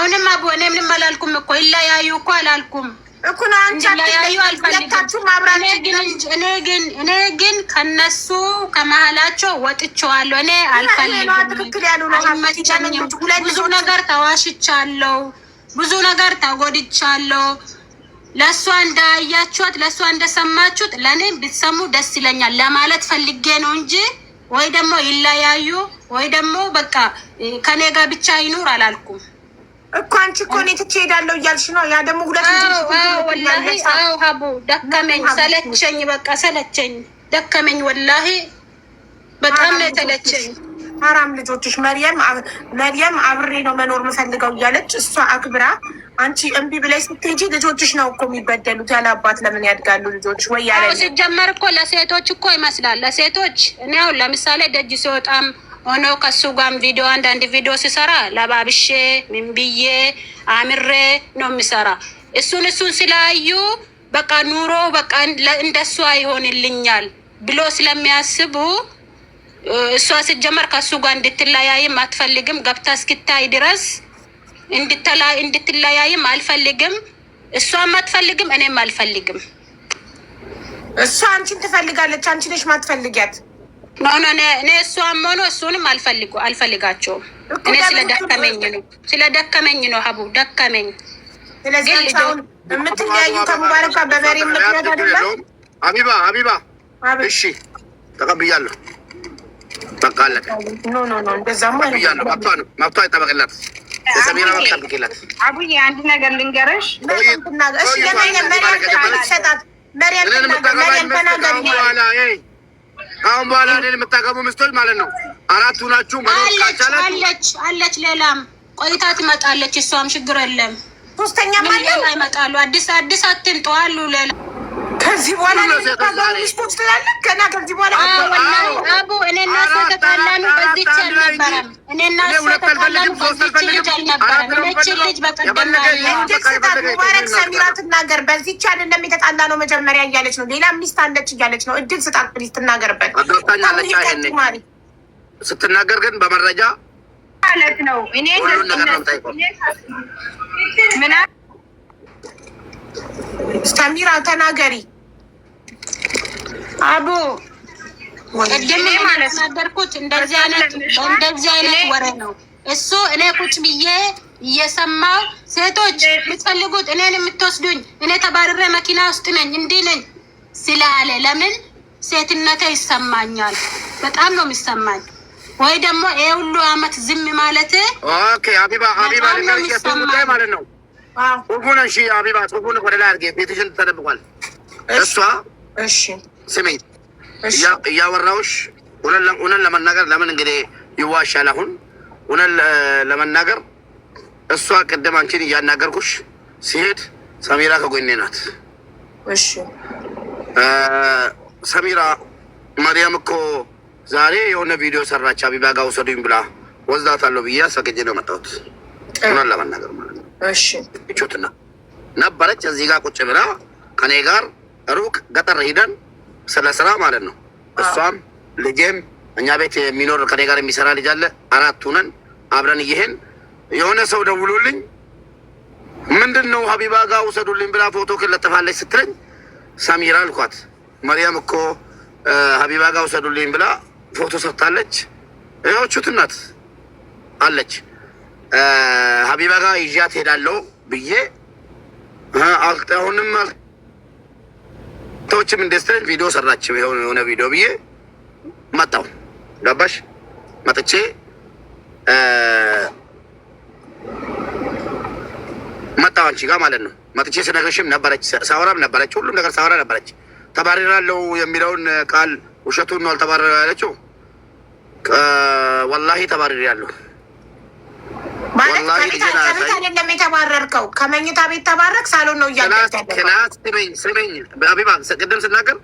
አሁንም አቦ እኔ ምንም አላልኩም እኮ ይለያዩ እኮ አላልኩም እኮ ነው አንቺ ይለያዩ አልፈልግም። እኔ ግን ከነሱ ከመሀላቸው ወጥቼዋለሁ። እኔ አልፈልግም። ብዙ ነገር ተዋሽቻለሁ፣ ብዙ ነገር ተጎድቻለሁ። ለእሷ እንዳያችኋት ለእሷ እንደሰማችሁት ለእኔ ብትሰሙ ደስ ይለኛል ለማለት ፈልጌ ነው እንጂ ወይ ደግሞ ይለያዩ ወይ ደግሞ በቃ ከኔ ጋር ብቻ ይኑር አላልኩም እኮ። አንቺ እኮ እኔ ትቼ እሄዳለሁ እያልሽ ነው። ያ ደግሞ ሁለት ወላሂ ሀቡ ደከመኝ፣ ሰለቸኝ፣ በቃ ሰለቸኝ፣ ደከመኝ። ወላሂ በጣም ነው የተለቸኝ። ሀራም ልጆችሽ መርየም አብሬ ነው መኖር የምፈልገው እያለች እሷ አክብራ አንቺ እምቢ ብለሽ ስትሄጂ ልጆችሽ ነው እኮ የሚበደሉት። ያለ አባት ለምን ያድጋሉ ልጆች? ወይ ያለ ሲጀመር እኮ ለሴቶች እኮ ይመስላል። ለሴቶች እኔ አሁን ለምሳሌ ደጅ ሲወጣም ሆኖ ከሱ ጋርም ቪዲዮ አንዳንድ ቪዲዮ ሲሰራ ለባብሼ ምን ብዬ አምሬ ነው የሚሰራ። እሱን ስላዩ በቃ ኑሮ በቃ እንደሷ ይሆንልኛል ብሎ ስለሚያስቡ እሷ ሲጀመር ከሱ ጋር እንድትለያይም አትፈልግም። ገብታ እስክታይ ድረስ እንድትለያይም አልፈልግም። እሷም አትፈልግም፣ እኔም አልፈልግም። እሷ አንቺን ትፈልጋለች፣ አንቺ ነሽ ማትፈልጊያት። እኔ እሷም ሆኖ እሱንም አልፈልጋቸውም። እኔ ስለደከመኝ ነው ሀቡ ደከመኝ። ስለዚህ የምትለያዩ ከሙባረካ በመሬም ምክንያት አይደለም። ሀቢባ እሺ ተቀብያለሁ። በቃ አለቀ። እንደዛማ መብቷ ይጠበቅላት። የሰሜራ መብት ጠብቂላት። አቡዬ አንድ ነገር ልንገርሽ። አሁን በኋላ እኔን የምታገቡ ምስቶች ማለት ነው አራቱ ናችሁ። አለች ሌላም ቆይታ ትመጣለች። እሷም ችግር የለም። ሶስተኛ ይመጣሉ። አዲስ አትንጡ አሉ ሌላ ከዚህ በኋላ ሚስቶች ትላለህ ገና ከዚህ በኋላ አቡ እኔና እሷ ተጣላን። በዚች አልነበረም። እኔና እሷ ተጣላን። በዚች ልጅ አልነበረም። እቺ ልጅ በቀደም ሙባረክ ሰሚራ ትናገር። በዚች አይደለም የተጣላ ነው መጀመሪያ እያለች ነው። ሌላ ሚስት አለች እያለች ነው። እድል ስጣት ፕሊዝ ትናገርበት። አጋብታኛለች። ይሄኔ ስትናገር ግን በመረጃ ማለት ነው። እኔ ምን ሰሚራ ተናገሪ። አቡ ቅድም ማለት ነገርኩት። እንደዚህ አይነት ወሬ ነው እሱ። እኔ ቁጭ ብዬ እየሰማው ሴቶች የምትፈልጉት እኔን የምትወስዱኝ እኔ ተባረረ መኪና ውስጥ ነኝ እንዲህ ነኝ ስላለ ለምን ሴትነቴ ይሰማኛል። በጣም ነው የሚሰማኝ። ወይ ደግሞ ይሄ ሁሉ አመት ዝም ማለት ኦኬ። ሀቢባ ጉዳይ ማለት ነው። ጽሁፉን እሺ ሀቢባ ጽሁፉን ወደ ላይ አድርጌ ቤትሽን ተደብቋል። እሷ እሺ ስሜኝ እያወራሁሽ እውነት ለመናገር ለምን እንግዲህ ይዋሻል? አሁን እውነት ለመናገር እሷ ቅድም አንቺን እያናገርኩሽ ሲሄድ ሰሚራ ከጎኔ ናት። እሺ ሰሚራ ማርያም እኮ ዛሬ የሆነ ቪዲዮ ሰራች ሀቢባ ጋር ውሰዱኝ ብላ ወስዳታለሁ ብዬ አስፈቅጄ ነው የመጣሁት። እውነት ለመናገር ማለት ነው። እሺ ቹትና ነበረች እዚህ ጋር ቁጭ ብላ ከኔ ጋር ሩቅ ገጠር ሄደን ስለ ስራ ማለት ነው። እሷም ልጄም እኛ ቤት የሚኖር ከኔ ጋር የሚሰራ ልጅ አለ። አራት ሆነን አብረን እየሄን የሆነ ሰው ደውሎልኝ ምንድን ነው ሀቢባ ጋር ውሰዱልኝ ብላ ፎቶ ክለጥፋለች ስትለኝ ሰሚራ አልኳት። መርያም እኮ ሀቢባ ጋር ውሰዱልኝ ብላ ፎቶ ሰጥታለች። ያው ቹትናት አለች ሀቢባ ጋር ይዣት ሄዳለሁ ብዬ አሁንም ተዎችም እንደስተን ቪዲዮ ሰራችሁ የሆነ ቪዲዮ ብዬ መጣሁ። ገባሽ? መጥቼ መጣሁ አንቺ ጋር ማለት ነው። መጥቼ ስነግርሽም ነበረች፣ ሳወራም ነበረች፣ ሁሉም ነገር ሳወራ ነበረች። ተባረራለሁ የሚለውን ቃል ውሸቱን ነው አልተባረረ ያለችው። ወላሂ ተባረራለሁ። አይደለም የተባረርከው፣ ከመኝታ ቤት ተባረክ ሳሎን ነው እያለች ክላስ ስመኝ በአቢባ ቅድም ስናገር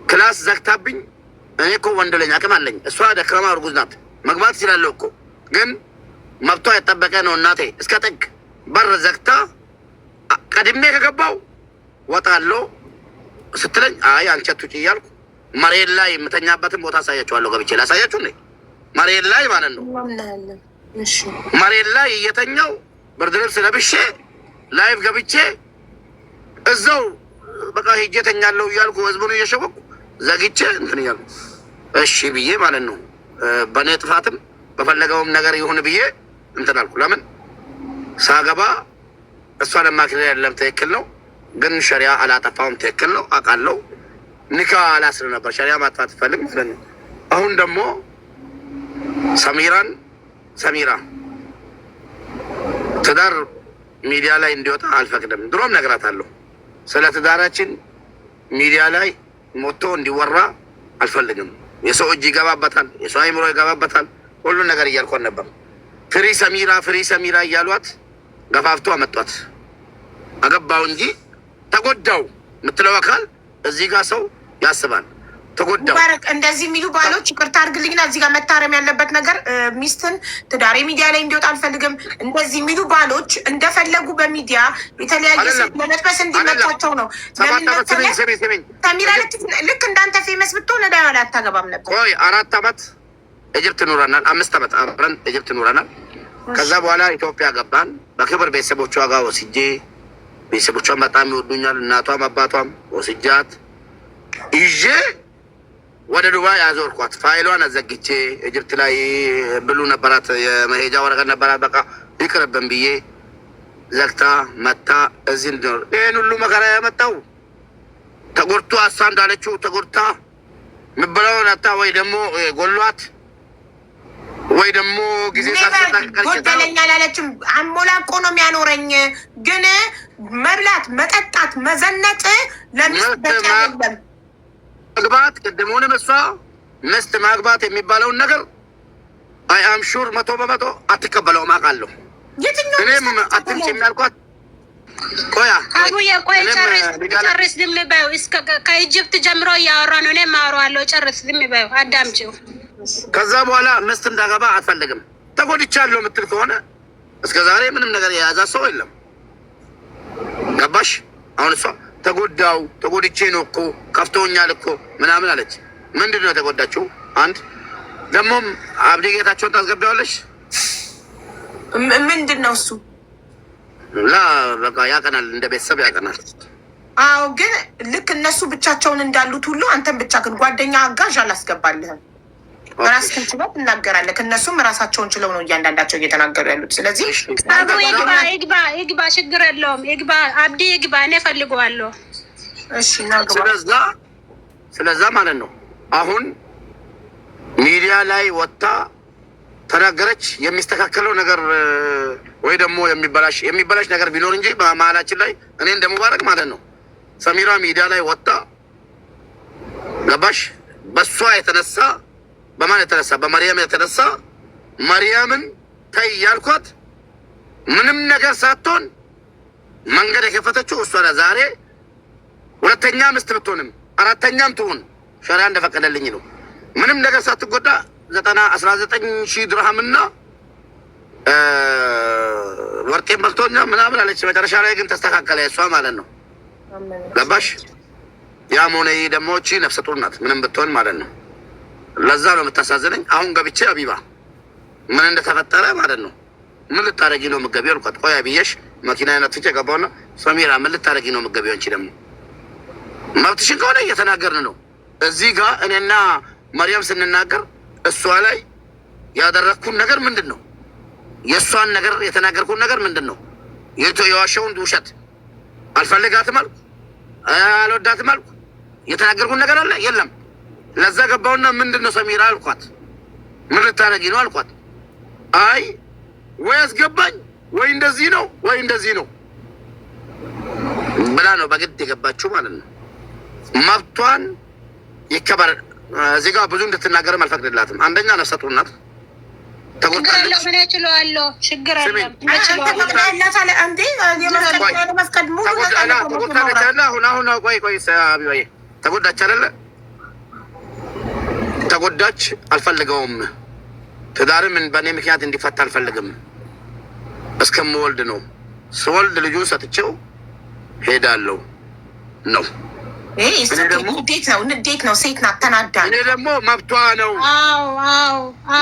ክላስ ዘግታብኝ። እኔ እኮ ወንድ ልጅ አቅም አለኝ፣ እሷ ደካማ እርጉዝ ናት። መግባት ይችላለሁ እኮ ግን መብቷ የጠበቀ ነው። እናቴ እስከ ጥግ በር ዘግታ ቀድሜ ከገባው ወጣለሁ ስትለኝ አይ አንቺ አትውጪ እያልኩ መሬት ላይ የምተኛበትን ቦታ አሳያችኋለሁ። ገብቼ ላሳያችሁ ነ መሬት ላይ ማለት ነው። መሬት ላይ እየተኛው ብርድ ልብስ ለብሼ ላይቭ ገብቼ እዛው በቃ ሄጄ ተኛለሁ እያልኩ ህዝቡን እየሸወቁ ዘግቼ እንትን እያልኩ እሺ ብዬ ማለት ነው። በእኔ ጥፋትም በፈለገውም ነገር ይሁን ብዬ እንትን አልኩ። ለምን ሳገባ እሷ ለማክለ ያለም ትክክል ነው፣ ግን ሸሪያ አላጠፋውም። ትክክል ነው አውቃለሁ። ኒካ አላስር ነበር ሸሪያ ማጥፋት ፈልግ ማለት ነው። አሁን ደግሞ ሰሚራ ትዳር ሚዲያ ላይ እንዲወጣ አልፈቅድም። ድሮም ነግራታለሁ። ስለ ትዳራችን ሚዲያ ላይ ሞቶ እንዲወራ አልፈልግም። የሰው እጅ ይገባበታል፣ የሰው አይምሮ ይገባበታል። ሁሉን ነገር እያልኳት ነበር። ፍሪ ሰሚራ እያሏት ገፋፍቶ አመጧት። አገባው እንጂ ተጎዳው የምትለው አካል እዚህ ጋር ሰው ያስባል። ተጎዳው ሙባረክ እንደዚህ የሚሉ ባሎች ይቅርታ አድርግልኝና እዚህ ጋር መታረም ያለበት ነገር ሚስትን ትዳሬ ሚዲያ ላይ እንዲወጣ አልፈልግም። እንደዚህ የሚሉ ባሎች እንደፈለጉ በሚዲያ የተለያየ ሴት ለመጥበስ እንዲመቻቸው ነው። ሰሚራ ልክ እንዳንተ ፌመስ ብትሆን እዳ ላይ አታገባም ነበር። ቆይ 4 ዓመት ኢጅፕት ኑረናል፣ 5 ዓመት አብረን ኢጅፕት ኑረናል። ከዛ በኋላ ኢትዮጵያ ገባን። በክብር ቤተሰቦቿ ጋር ወስጄ ቤተሰቦቿን በጣም ይወዱኛል። እናቷም አባቷም ወስጃት ይዤ ወደ ዱባይ አዞርኳት። ፋይሏን አዘግቼ ኢጅፕት ላይ ብሉ ነበራት፣ የመሄጃ ወረቀት ነበራት። በቃ ይቅርብን ብዬ ዘግታ መታ እዚህ እንድኖር ይህን ሁሉ መከራ ያመጣው ተጎድቶ እሷ እንዳለችው ተጎድታ ምበላውን አታ ወይ ደግሞ ጎሏት ወይ ደግሞ ጊዜ ጎደለኛ ላለችም አሞላቆ ነው የሚያኖረኝ። ግን መብላት፣ መጠጣት፣ መዘነጥ ለሚስት በቂ አይደለም። ማግባት ቅድሙንም እሷ ሚስት ማግባት የሚባለውን ነገር አይ አም ሹር 100% አትቀበለውም አውቃለሁ። እኔም አትምጪ የሚያልኳት አቡዬ ቆይ ጨርስ ዝም በይው። ከኢጅፕት ጀምሮ እያወራ ነው። እኔም አወራዋለሁ። ጨርስ ዝም በይው፣ አዳምጪው። ከዛ በኋላ ሚስት እንዳገባ አትፈልግም። ተጎድቻለሁ የምትል ከሆነ እስከ ዛሬ ምንም ነገር የያዛ ሰው የለም። ገባሽ? አሁን እሷ ተጎድቼ ነው እኮ ከፍቶኛል እኮ ምናምን አለች። ምንድን ነው የተጎዳችው? አንድ ደግሞም አብዲ ጌታቸውን ታስገቢዋለሽ። ምንድን ነው እሱ? በቃ ያቀናል፣ እንደ ቤተሰብ ያቀናል። አዎ፣ ግን ልክ እነሱ ብቻቸውን እንዳሉት ሁሉ አንተን ብቻ ግን ጓደኛ አጋዥ አላስገባልህም። ራስህን ችለው ትናገራለህ። እነሱም ራሳቸውን ችለው ነው እያንዳንዳቸው እየተናገሩ ያሉት። ስለዚህ ይግባ፣ ችግር የለውም። ይግባ፣ አብዲ ይግባ፣ እኔ እፈልገዋለሁ። ስለዛ ማለት ነው አሁን ሚዲያ ላይ ወጣ ተናገረች። የሚስተካከለው ነገር ወይ ደግሞ የሚበላሽ ነገር ቢኖር እንጂ በመሀላችን ላይ እኔ እንደሙባረክ ማለት ነው ሰሚራ ሚዲያ ላይ ወጣ ገባሽ? በሷ የተነሳ በማን የተነሳ? በመርያም የተነሳ መርያምን ተይ ያልኳት ምንም ነገር ሳትሆን መንገድ የከፈተችው እሷ ዛሬ ሁለተኛ ሚስት ብትሆንም አራተኛም ትሁን ሸሪያ እንደፈቀደልኝ ነው። ምንም ነገር ሳትጎዳ 19,000 ድርሃምና ወርቄን በልቶኛ ምናምን አለች። መጨረሻ ላይ ግን ተስተካከለ እሷ ማለት ነው። ገባሽ? ያም ሆነ ይህ ደግሞ እቺ ነፍሰ ጡር ናት ምንም ብትሆን ማለት ነው። ለዛ ነው የምታሳዝነኝ። አሁን ገብቼ አቢባ ምን እንደተፈጠረ ማለት ነው። ምን ልታረጊ ነው የምትገቢው አልኳት። ቆይ ብዬሽ መኪና ነትቼ ገባሁና ሰሚራ ምን ልታረጊ ነው የምትገቢው? አንቺ ደግሞ መብትሽን ከሆነ እየተናገርን ነው። እዚህ ጋር እኔና መርያም ስንናገር እሷ ላይ ያደረግኩን ነገር ምንድን ነው? የእሷን ነገር የተናገርኩን ነገር ምንድን ነው? የዋሸውን ውሸት አልፈልጋትም አልኩ፣ አልወዳትም አልኩ። የተናገርኩን ነገር አለ የለም። ለዛ ገባውና ምንድን ነው ሰሚራ አልኳት። ምን ልታረጊ ነው አልኳት። አይ ወይ አስገባኝ ወይ እንደዚህ ነው ወይ እንደዚህ ነው ብላ ነው በግድ የገባችው ማለት ነው። መብቷን ይከበር። እዚህ ጋር ብዙ እንድትናገርም አልፈቅድላትም። አንደኛ ነፍሰ ጡር ናት፣ ተጎድታለች። ተጎዳች አይደለ? ተጎዳች። አልፈልገውም። ትዳርም በእኔ ምክንያት እንዲፈታ አልፈልግም። እስከምወልድ ነው። ስወልድ ልጁን ሰጥቼው ሄዳለሁ ነው። ንዴት ነው። ሴት ናት፣ ተናዳ። እኔ ደግሞ መብቷ ነው፣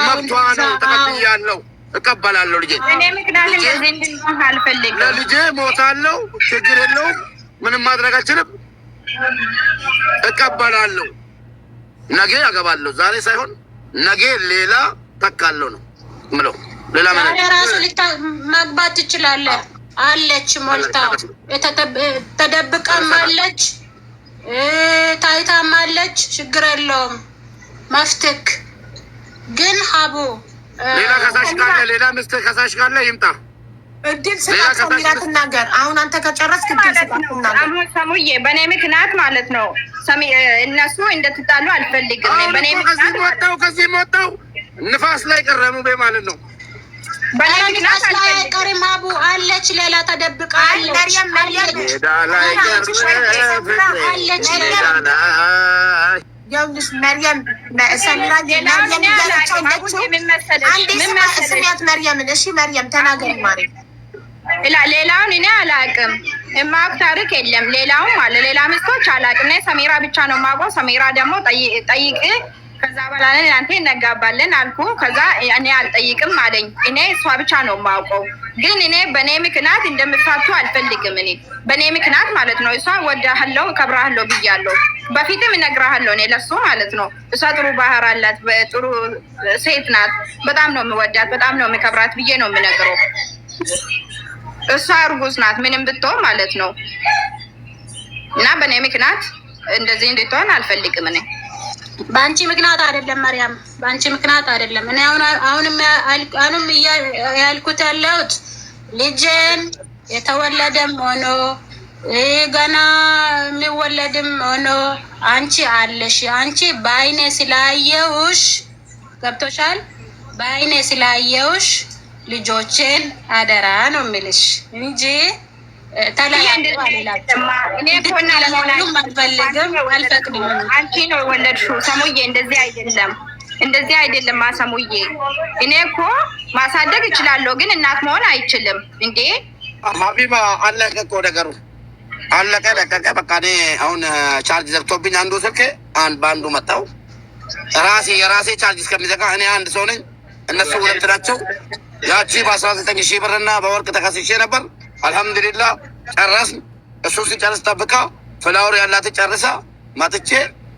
መብቷ ነው። ተቀብያለሁ። እቀበላለሁ። ልጄ እኔ ምክንያት እንደዚህ እንድንሆን አልፈልግም። ለልጄ ሞታለሁ፣ ችግር የለውም፣ ምንም ማድረግ አልችልም። እቀበላለሁ። ነገ አገባለሁ። ዛሬ ሳይሆን ነገ ሌላ ተካለሁ ነው ምለው። ሌላ ማለት ራሱ ማግባት ትችላለህ። አለች ሞልታ ተደብቃም አለች ታይታም አለች። ችግር የለውም መፍትክ ግን ሀቡ ሌላ ከሳሽ ካለ ሌላ ምስት ከሳሽ ካለ ይምጣ። እድል ስጣት ሰሚራ ትናገር። አሁን አንተ ከጨረስክ እድል ስጣት ትናገር። አሁን ሰሙዬ በእኔ ምክንያት ማለት ነው እነሱ እንደትጣሉ አልፈልግም። በእኔ ምክንያት ከዚህ ወጣው ንፋስ ላይ ቀረሙ ማለት ነው። በእኔ ምክንያት ቀሪም ሀቡ አለች ሌላ ተደብቃ አለች። ያውልሽ መርየም ሰሚራ ስሚያት መርየምን። እሺ መርየም ተናገሪ ማለት ሌላውን እኔ አላውቅም። የማውቅ ታሪክ የለም። ሌላውም አለ ሌላ ምስቶች አላውቅም። እኔ ሰሚራ ብቻ ነው የማውቀው። ሰሚራ ደግሞ ጠይቅ ከዛ በኋላ አንተ እናጋባለን አልኩ። ከዛ እኔ አልጠይቅም አለኝ። እኔ እሷ ብቻ ነው የማውቀው። ግን እኔ በእኔ ምክንያት እንደምፋቱ አልፈልግም። እኔ በእኔ ምክንያት ማለት ነው እሷ ወዳሃለሁ እከብራሃለሁ ብያለሁ። በፊትም እነግርሃለሁ እኔ ለሱ ማለት ነው። እሷ ጥሩ ባህር አላት፣ ጥሩ ሴት ናት። በጣም ነው የምወዳት፣ በጣም ነው የምከብራት ብዬ ነው የምነግረው። እሷ እርጉዝ ናት ምንም ብትሆን ማለት ነው። እና በእኔ ምክንያት እንደዚህ እንድትሆን አልፈልግም። እኔ በአንቺ ምክንያት አይደለም መርያም፣ በአንቺ ምክንያት አይደለም። እኔ አሁንም ያልኩት ያለሁት ልጄን የተወለደም ሆኖ ገና የሚወለድም ሆኖ አንቺ አለሽ። አንቺ በአይኔ ስላየውሽ ገብቶሻል። በአይኔ ስላየውሽ ልጆችን አደራ ነው የሚልሽ እንጂ ተለያዩ አልፈልግም፣ አልፈቅድም። አንቺ ነው የወለድሽው ሰሙዬ። እንደዚህ አይደለም፣ እንደዚህ አይደለም ሰሙዬ። እኔ እኮ ማሳደግ እችላለሁ፣ ግን እናት መሆን አይችልም እንዴ። ሀቢባ አለቀ እኮ ነገሩ፣ አለቀ ደቀቀ። በቃ እኔ አሁን ቻርጅ ዘግቶብኝ አንዱ ስልክ በአንዱ መጣው። የራሴ ቻርጅ እስከሚዘጋ እኔ አንድ ሰው ነኝ፣ እነሱ ሁለት ናቸው። ያቺ በ19,000 ብርና በወርቅ ተከስሼ ነበር። አልሐምዱሊላህ ጨረስን። እሱ ሲጨርስ ጠብቃ ፍላወር ያላት ጨርሳ ማጥቼ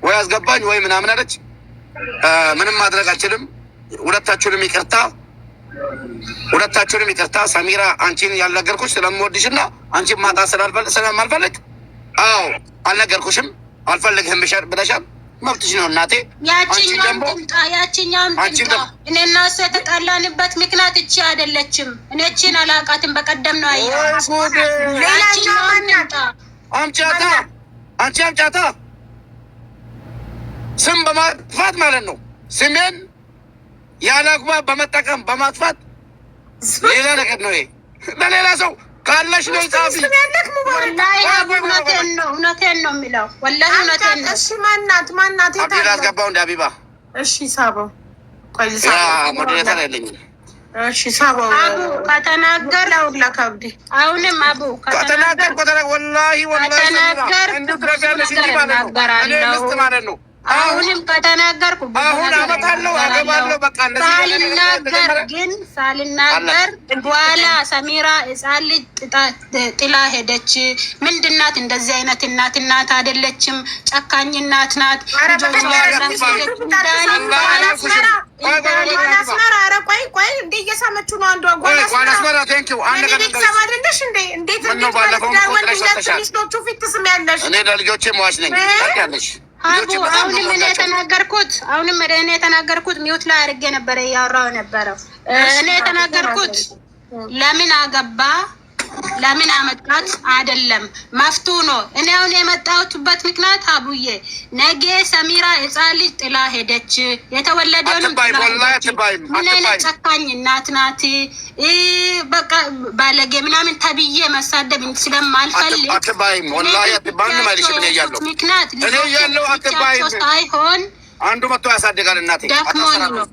ወይ አስገባኝ ወይ ምናምን አለች። ምንም ማድረግ አልችልም። ሁለታችሁንም ይቅርታ። ሰሚራ አንቺን ያልነገርኩሽ ስለምወድሽና አንቺን ማጣት ስለማልፈልግ፣ አዎ አልነገርኩሽም፣ አልፈልግህም ብለሻል። መብትሽ ነው እናቴ። ያቺኛውም ትምጣ። እኔና እሱ የተጣላንበት ምክንያት እቺ አይደለችም። እኔ እቺን አላውቃትም። በቀደም ነው አየኋት። አምጫታ ስም በማጥፋት ማለት ነው። ስሜን ያለ አግባብ በመጠቀም በማጥፋት ሌላ ነገር ነው። ለሌላ ሰው ካለሽ ነው ጻፊ። እውነቴን ነው የሚለው። ወላሂ እውነቴን ነው። እሺ ማናት አብዲል አስገባው እንደ ሀቢባ። እሺ ሳበው ቆይ ሞዴሬተር የለኝም። እሺ ሳበው አቡ ከተናገር ለከብዲ አሁንም አቡ ከተናገር ወላሂ ማለት ነው። አሁንም ከተናገርኩ አሁን አመጣለሁ አገባለሁ። በቃ ሳልናገር በኋላ ሰሚራ ሕፃን ልጅ ጥላ ሄደች። ምንድናት? እንደዚህ አይነት እናት አይደለችም። ጨካኝ እናት ናት። ቆይ እንዴ እየሳመችው ነው። አንዷ እኔ ለልጆቼ መዋሽ ነኝ ያለሽ አሁንም እኔ የተናገርኩት ሚውት ላይ አድርጌ ነበረ እያወራሁ ነበረው። እኔ የተናገርኩት ለምን አገባ ለምን አመጣት አይደለም፣ መፍቱ ነው። እኔ አሁን የመጣሁትበት ምክንያት አቡዬ ነገ ሰሚራ ሕፃን ልጅ ጥላ ሄደች። የተወለደውንም ምን አይነት ጨካኝ እናት ናት። በቃ ባለጌ ምናምን ተብዬ መሳደብ ስለማልፈልግ ምክንያት ልጆቻቸው ሳይሆን አንዱ መጥቶ ያሳድጋል። እናቴ ደክሞኝ ነው።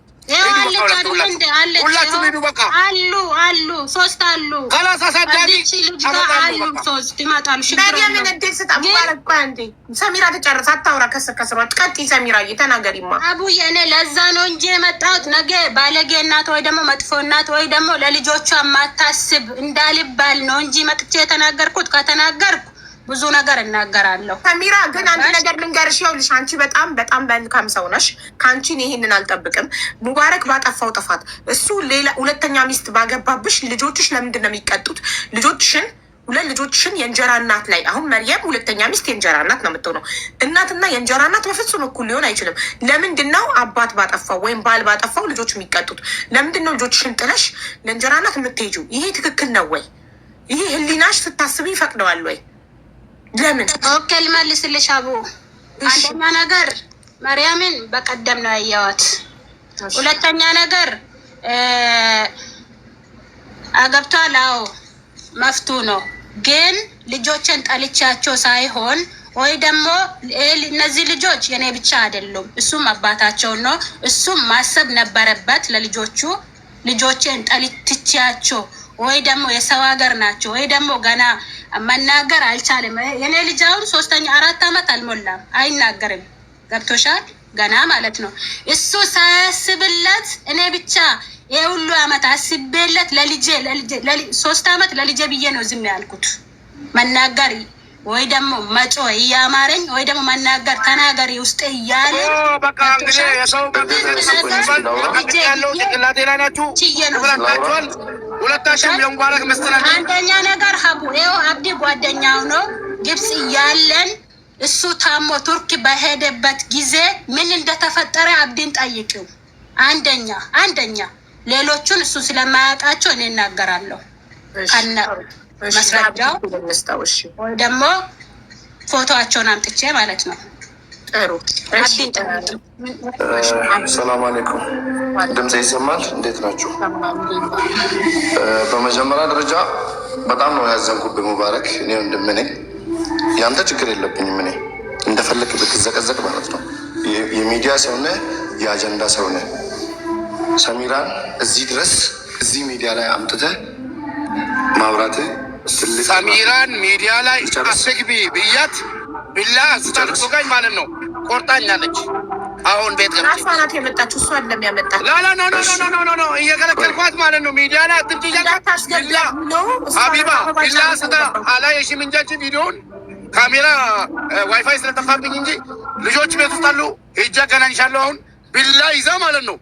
አሉ ሶስት አሉ። ከላስ አሳዳጊ ልጅ ጋር አሉ ሶስት ይመጣሉ። ምን እድል ስጣ ሙባረክ እንዴ ሰሚራ ተጨርስ አታውራ። ከስሯ ቀጥይ ሰሚራ እየተናገሪማ አቡዬ እኔ ለዛ ነው እንጂ የመጣሁት ነገ ባለጌ እናት ወይ ደግሞ መጥፎ እናት ወይ ደግሞ ለልጆቿ ማታስብ እንዳልባል ነው እንጂ መጥቼ የተናገርኩት። ከተናገርኩ ብዙ ነገር እናገራለሁ። ሰሚራ ግን አንድ ነገር ልንገርሽ፣ ይኸውልሽ አንቺ በጣም መልካም ሰው ነሽ። ከአንቺን ይሄንን አልጠብቅም። ሙባረክ ባጠፋው ጥፋት እሱ ሌላ ሁለተኛ ሚስት ባገባብሽ ልጆችሽ ለምንድን ነው የሚቀጡት? ሁለት ልጆችሽን የእንጀራ እናት ላይ አሁን መርየም ሁለተኛ ሚስት የእንጀራ እናት ነው የምትሆነው። እናትና የእንጀራ እናት በፍጹም እኩል ሊሆን አይችልም። ለምንድን ነው አባት ባጠፋው ወይም ባል ባጠፋው ልጆች የሚቀጡት? ለምንድን ነው ልጆችሽን ጥለሽ ለእንጀራ እናት የምትሄጂው? ይሄ ትክክል ነው ወይ? ይሄ ህሊናሽ ስታስብ ይፈቅደዋል ወይ? ለምን? ኦኬ ልመልስልሽ አቡ። አንደኛ ነገር ማርያምን በቀደም ነው ያየዋት። ሁለተኛ ነገር አገብቷል። አዎ መፍቱ ነው። ግን ልጆችን ጠልቻቸው ሳይሆን ወይ ደግሞ እነዚህ ልጆች የኔ ብቻ አይደሉም፣ እሱም አባታቸው ነው። እሱም ማሰብ ነበረበት ለልጆቹ። ልጆችን ጠልቻቸው ወይ ደግሞ የሰው ሀገር ናቸው ወይ ደግሞ ገና መናገር አልቻለም። የኔ ልጅ አሁን 4 ዓመት አልሞላም፣ አይናገርም። ገብቶሻል? ገና ማለት ነው። እሱ ሳያስብለት እኔ ብቻ የሁሉ ዓመት አስቤለት ለልጄ 3 ዓመት ለልጄ ብዬ ነው ዝም ያልኩት። መናገር ወይ ደግሞ መጮ እያማረኝ ወይ ደግሞ መናገር ተናገሪ ውስጥ እያለ በቃ እንግዲህ የሰው ያለው ጭንቅላቴ ላይ ናችሁ ብላችኋል። ሁለታችሁም የሙባረክ መስተናገድ አንደኛ ነገር ሀቡ ይኸው አብዲ ጓደኛው ነው። ግብጽ እያለን እሱ ታሞ ቱርክ በሄደበት ጊዜ ምን እንደተፈጠረ አብዲን ጠይቂው። አንደኛ ሌሎቹን እሱ ስለማያውቃቸው እኔ እናገራለሁ ከነ መስረጃው ደግሞ ፎቶዋቸውን አምጥቼ ማለት ነው። ሰላም አለይኩም። ድምጽ ይሰማል? እንዴት ናችሁ? በመጀመሪያ ደረጃ በጣም ነው ያዘንኩብህ ሙባረክ። እኔ ወንድም ነኝ፣ ያንተ ችግር የለብኝም። እኔ እንደፈለግ ብትዘቀዘቅ ማለት ነው። የሚዲያ ሰው ነህ፣ የአጀንዳ ሰው ነህ። ሰሚራን እዚህ ድረስ እዚህ ሚዲያ ላይ አምጥተህ ማውራትህ ሰሚራን ሚዲያ ላይ አስግቢ ብያት ቢላ ስታልቆጋኝ ማለት ነው። ቆርጣኛለች። አሁን ቤት ገብቼ ራሷ ናት የመጣችው፣ እሷ አይደለም ያመጣት። ኖ እየከለከልኳት ማለት ነው። ሚዲያ ላይ አትምጪ እያልኳት ሀቢባ ቢላ ስታ አላየሽም እንጃችን ቪዲዮውን ካሜራ ዋይፋይ ስለጠፋብኝ እንጂ ልጆች ቤት ውስጥ አሉ። ሂጅ አገናኝሻለሁ። አሁን ቢላ ይዛ ማለት ነው።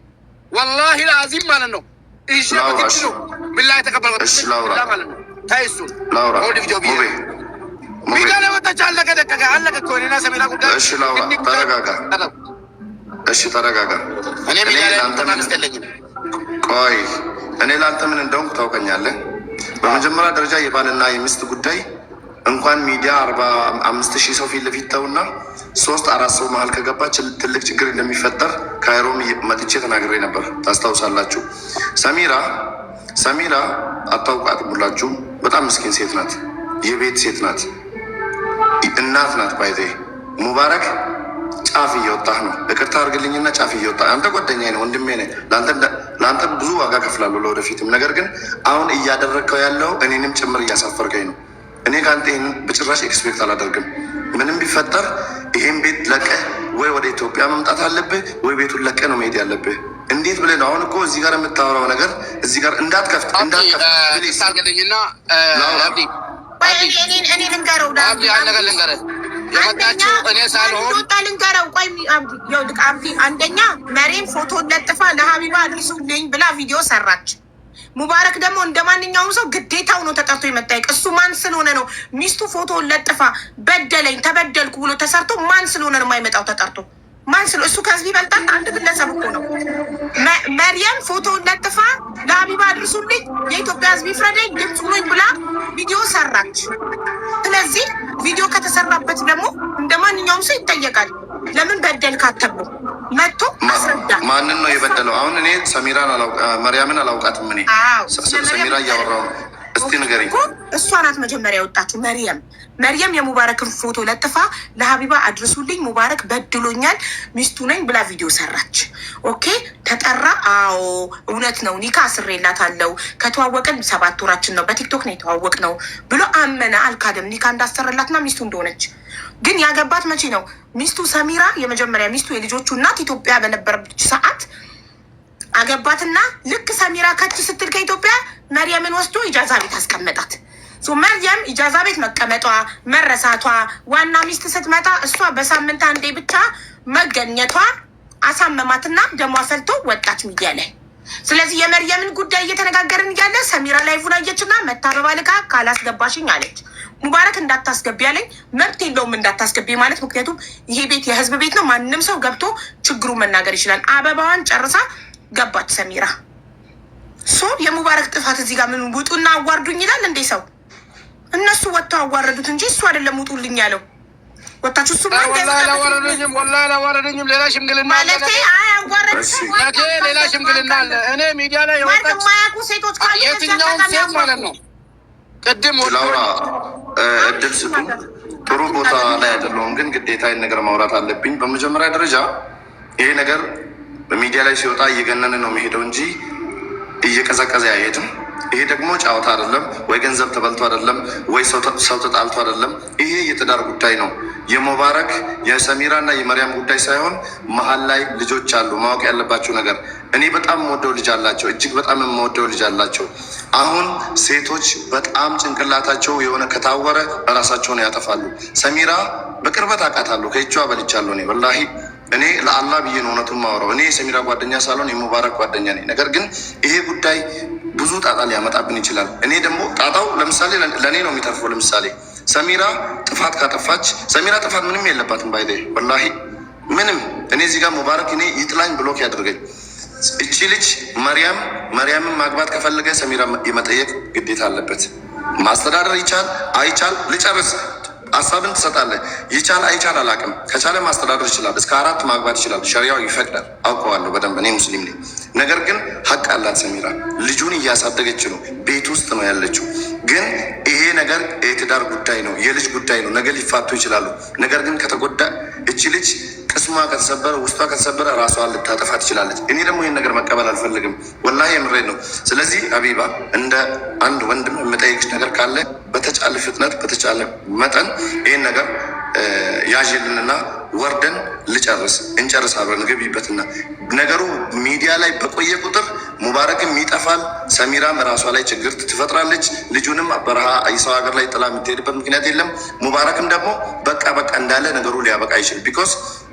ወላሂ ለአዚም ማለት ነው። እሺ ነው ቢላ የተቀበልኩት ማለት ነው። ታይሱ ኦዲ ቪዲዮ ሚዲያ ላይ ወጣች። አለቀ ደቀቀ አለቀ እኮ እኔና ሰሚራ ጉዳይ። እሺ ላውራ፣ ተረጋጋ። እሺ ተረጋጋ። እኔ ሚዲያ ላይ ተማምስተልኝም። ቆይ እኔ ለአንተ ምን እንደሆንኩ ታውቀኛለህ። በመጀመሪያ ደረጃ የባልና የሚስት ጉዳይ እንኳን ሚዲያ 45,000 ሰው ፊት ለፊት ተውና 3-4 ሰው መሀል ከገባ ትልቅ ችግር እንደሚፈጠር ካይሮም መጥቼ ተናግሬ ነበር። ታስታውሳላችሁ። ሰሚራ አታውቃትም ሁላችሁም። በጣም ምስኪን ሴት ናት። የቤት ሴት ናት። እናት ናት። ባይዜ ሙባረክ ጫፍ እየወጣህ ነው። ይቅርታ አድርግልኝና ጫፍ እየወጣህ አንተ ጓደኛዬ ነው፣ ወንድሜ ነህ። ለአንተ ብዙ ዋጋ ከፍላለሁ ለወደፊትም። ነገር ግን አሁን እያደረግከው ያለው እኔንም ጭምር እያሳፈርከኝ ነው። እኔ ከአንተ ይህንን በጭራሽ ኤክስፔክት አላደርግም። ምንም ቢፈጠር ይሄን ቤት ለቀህ ወይ ወደ ኢትዮጵያ መምጣት አለብህ ወይ ቤቱን ለቀህ ነው መሄድ ያለብህ። እንዴት ብለህ ነው አሁን እኮ እዚህ ጋር የምታወራው ነገር እዚህ ጋር እንዳትከፍት ሳርገደኝና እኔ ልንገረው የመጣችው እኔ ሳልሆን ልንገረው። ቆይ አንደኛ መሬም ፎቶን ለጥፋ ለሀቢባ አድርሱልኝ ብላ ቪዲዮ ሰራች። ሙባረክ ደግሞ እንደ ማንኛውም ሰው ግዴታው ነው ተጠርቶ የመጠየቅ። እሱ ማን ስለሆነ ነው? ሚስቱ ፎቶን ለጥፋ በደለኝ ተበደልኩ ብሎ ተሰርቶ ማን ስለሆነ ነው የማይመጣው ተጠርቶ? ማን ስለ እሱ ከህዝብ ይበልጣል? አንድ ግለሰብ እኮ ነው። መርየም ፎቶውን ለጥፋ ለሀቢባ አድርሱልኝ የኢትዮጵያ ህዝብ ይፍረደኝ ግልጽ ብሎኝ ብላ ቪዲዮ ሰራች። ስለዚህ ቪዲዮ ከተሰራበት ደግሞ እንደ ማንኛውም ሰው ይጠየቃል። ለምን በደልክ አተብሎ መጥቶ አስረዳ። ማንን ነው የበደለው? አሁን እኔ መርያምን አላውቃትም። እኔ ሰሚራ እያወራሁ ነው። እስቲ ንገሪኝ። እሷ ናት መጀመሪያ የወጣችው መርየም የሙባረክን ፎቶ ለጥፋ ለሀቢባ አድርሱልኝ ሙባረክ በድሎኛል ሚስቱ ነኝ ብላ ቪዲዮ ሰራች። ኦኬ ተጠራ። አዎ እውነት ነው ኒካ አስሬላታለሁ ከተዋወቅን 7 ወራችን ነው በቲክቶክ ነው የተዋወቅ ነው ብሎ አመነ። አልካደም ኒካ እንዳሰረላትና ሚስቱ እንደሆነች። ግን ያገባት መቼ ነው? ሚስቱ ሰሚራ የመጀመሪያ ሚስቱ የልጆቹ እናት ኢትዮጵያ በነበረች ሰዓት አገባትና ልክ ሰሚራ ከች ስትል ከኢትዮጵያ መርየምን ወስዶ ኢጃዛ ቤት አስቀመጣት። መርየም ኢጃዛ ቤት መቀመጧ መረሳቷ ዋና ሚስት ስትመጣ እሷ በሳምንት አንዴ ብቻ መገኘቷ አሳመማትና ደሟ ፈልቶ ወጣች ሚዲያ ላይ። ስለዚህ የመርየምን ጉዳይ እየተነጋገርን እያለ ሰሚራ ላይቭን አየችና መታበባ ልካ ካላስገባሽኝ አለች። ሙባረክ እንዳታስገቢ ያለኝ መብት የለውም እንዳታስገቢ ማለት፣ ምክንያቱም ይሄ ቤት የህዝብ ቤት ነው። ማንም ሰው ገብቶ ችግሩን መናገር ይችላል። አበባዋን ጨርሳ ገባች ሰሚራ። የሙባረክ ጥፋት እዚህ ጋር ምን ውጡና አዋርዱኝ ይላል እንዴ ሰው? እነሱ ወጥተው አዋረዱት እንጂ እሱ አይደለም ውጡልኝ ያለው። ወጣችሁ እሱ አላዋረዱኝም። ሌላ ሽምግልና ማለት ሌላ ሽምግልና አለ። እኔ ሚዲያ ላይ የማያውቁ ሴቶች ካሉ የትኛውም ሴት ማለት ነው። ቅድም ላውራ እድል ስጡ። ጥሩ ቦታ ላይ አይደለሁም፣ ግን ግዴታ ነገር ማውራት አለብኝ። በመጀመሪያ ደረጃ ይሄ ነገር በሚዲያ ላይ ሲወጣ እየገነን ነው የሚሄደው እንጂ እየቀዘቀዘ አይሄድም። ይሄ ደግሞ ጫወታ አይደለም፣ ወይ ገንዘብ ተበልቶ አይደለም፣ ወይ ሰው ተጣልቶ አይደለም። ይሄ የትዳር ጉዳይ ነው። የሙባረክ የሰሚራ እና የመርያም ጉዳይ ሳይሆን መሀል ላይ ልጆች አሉ። ማወቅ ያለባቸው ነገር እኔ በጣም የምወደው ልጅ አላቸው፣ እጅግ በጣም የምወደው ልጅ አላቸው። አሁን ሴቶች በጣም ጭንቅላታቸው የሆነ ከታወረ ራሳቸውን ያጠፋሉ። ሰሚራ በቅርበት አውቃታለሁ፣ ከእጇ በልቻለሁ። እኔ ወላሂ እኔ ለአላህ ብዬ ነው እውነቱን ማወራው። እኔ የሰሚራ ጓደኛ ሳልሆን የሙባረክ ጓደኛ ነኝ። ነገር ግን ይሄ ጉዳይ ብዙ ጣጣ ሊያመጣብን ይችላል። እኔ ደግሞ ጣጣው ለምሳሌ ለእኔ ነው የሚተርፈው። ለምሳሌ ሰሚራ ጥፋት ካጠፋች፣ ሰሚራ ጥፋት ምንም የለባትም ባይደ ወላሂ ምንም። እኔ እዚህ ጋር ሙባረክ እኔ ይጥላኝ ብሎክ ያደርገኝ። እቺ ልጅ መርያምን ማግባት ከፈለገ ሰሚራ የመጠየቅ ግዴታ አለበት። ማስተዳደር ይቻል አይቻል ልጨርስ ሀሳብን ትሰጣለህ። ይቻል አይቻል አላውቅም። ከቻለ ማስተዳደር ይችላል። እስከ 4 ማግባት ይችላል። ሸሪያው ይፈቅዳል። አውቀዋለሁ በደንብ እኔ ሙስሊም ነኝ። ነገር ግን ሀቅ አላት ሰሚራ። ልጁን እያሳደገች ነው፣ ቤት ውስጥ ነው ያለችው። ግን ይሄ ነገር የትዳር ጉዳይ ነው፣ የልጅ ጉዳይ ነው። ነገ ሊፋቱ ይችላሉ። ነገር ግን ከተጎዳ እቺ ልጅ ቅስሟ ከተሰበረ፣ ውስጧ ከተሰበረ ራሷን ልታጠፋ ትችላለች። እኔ ደግሞ ይህን ነገር መቀበል አልፈልግም። ወላሂ የምሬድ ነው። ስለዚህ ሀቢባ እንደ አንድ ወንድም የምጠይቅሽ ነገር ካለ በተቻለ ፍጥነት በተቻለ መጠን ይህን ነገር ያዥልንና ወርደን እንጨርስ አብረን ግቢበትና ነገሩ ሚዲያ ላይ በቆየ ቁጥር ሙባረክም ይጠፋል፣ ሰሚራም ራሷ ላይ ችግር ትፈጥራለች። ልጁንም በረሃ የሰው ሀገር ላይ ጥላ የምትሄድበት ምክንያት የለም። ሙባረክም ደግሞ በቃ እንዳለ ነገሩ ሊያበቃ አይችልም። ቢኮዝ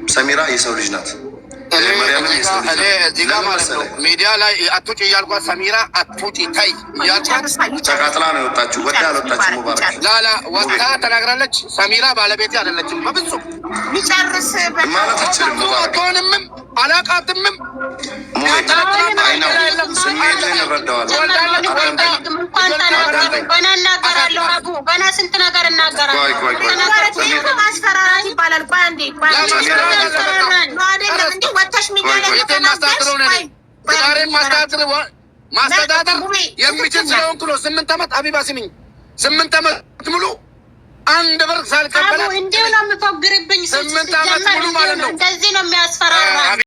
ሰሚራ የሰው ልጅ ናት። እዚህ ጋር ማለት ነው ሚዲያ ላይ አትውጪ እያልኳት ሰሚራ አትውጪ ታይ እያልኳት ተቃጥላ ነው የወጣችው። ወዳ አልወጣችም። ሙባረክ ላላ ወጣ ተናግራለች። ሰሚራ ባለቤቴ አይደለችም በፍጹም ሊጨርስ ማለት አችልም። ሙባረክ አትሆንምም አላቃትምም። ስሜትን እረዳዋለሁ። ገና እናገራለሁ። አቡ ገና ስንት ነገር እናገራለሁ። ማስፈራራት ይባላል። ማስተዳደር የሚችል ስለሆንኩ ነው። 8 ዓመት ሀቢባ ስሚኝ፣ 8 ዓመት ሙሉ አንድ ብር ሳልቀበላት እንዲሁ ነው የምፎግርብኝ። 8 ዓመት ሙሉ ማለት ነው። እንደዚህ ነው የሚያስፈራራ